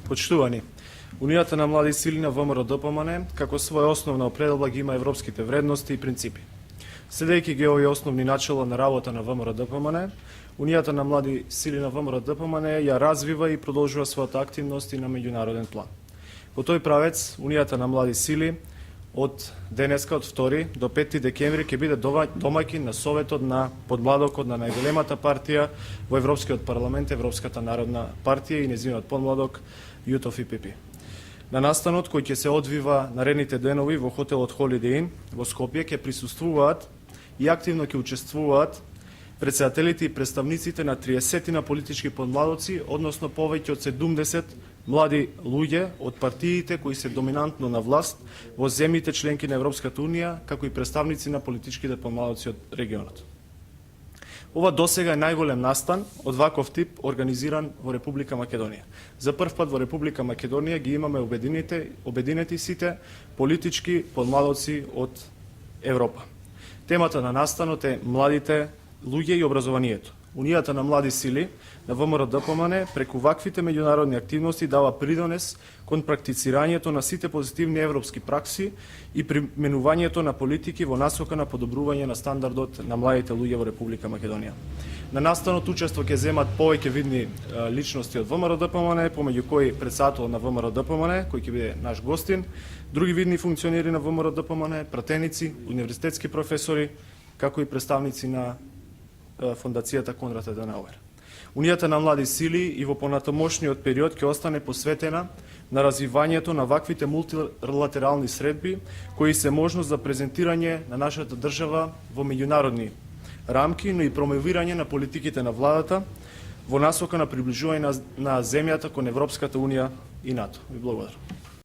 Почитувани, Унијата на млади сили на ВМРО-ДПМН како своја основна определба ги има европските вредности и принципи. Следејќи ги овие основни начела на работа на ВМРО-ДПМН, Унијата на млади сили на ВМРО-ДПМН ја развива и продолжува својата активност и на меѓународен план. Во тој правец, Унијата на млади сили од денеска, од 2 до 5 декември, ќе биде домаќин на Советот на подмладокот на најголемата партија во Европскиот парламент, Европската народна партија и нејзиниот подмладок UTOF-ИПП. На настанот кој ќе се одвива наредните денови во хотелот Holiday Inn во Скопје ќе присуствуваат и активно ќе учествуваат председателите и представниците на 30 на политички подмладоци, односно повеќе од 70 млади луѓе од партиите кои се доминантно на власт во земјите членки на Европската Унија, како и представници на политичките подмладоци од регионот. Ова досега е најголем настан од ваков тип организиран во Република Македонија. За прв пат во Република Македонија ги имаме обединети сите политички подмладоци од Европа. Темата на настанот е младите луѓе и образованието. Унијата на млади сили на ВМРО-ДПМН преку ваквите меѓународни активности дава придонес кон практицирањето на сите позитивни европски пракси и применувањето на политики во насока на подобрување на стандардот на младите луѓе во Република Македонија. На настанот учество ќе земат повеќе видни личности од ВМРО-ДПМН, помеѓу кои претседател на ВМРО-ДПМН, кој ќе биде наш гостин, други видни функционери на ВМРО-ДПМН, пратеници, универзитетски професори, како и представници на Фондацијата Конрад Аденауер. Унијата на млади сили и во понатамошниот период ќе остане посветена на развивањето на ваквите мултилатерални средби, кои се можност за презентирање на нашата држава во меѓународни рамки, но и промовирање на политиките на владата во насока на приближување на земјата кон Европската Унија и НАТО. Ви благодарам.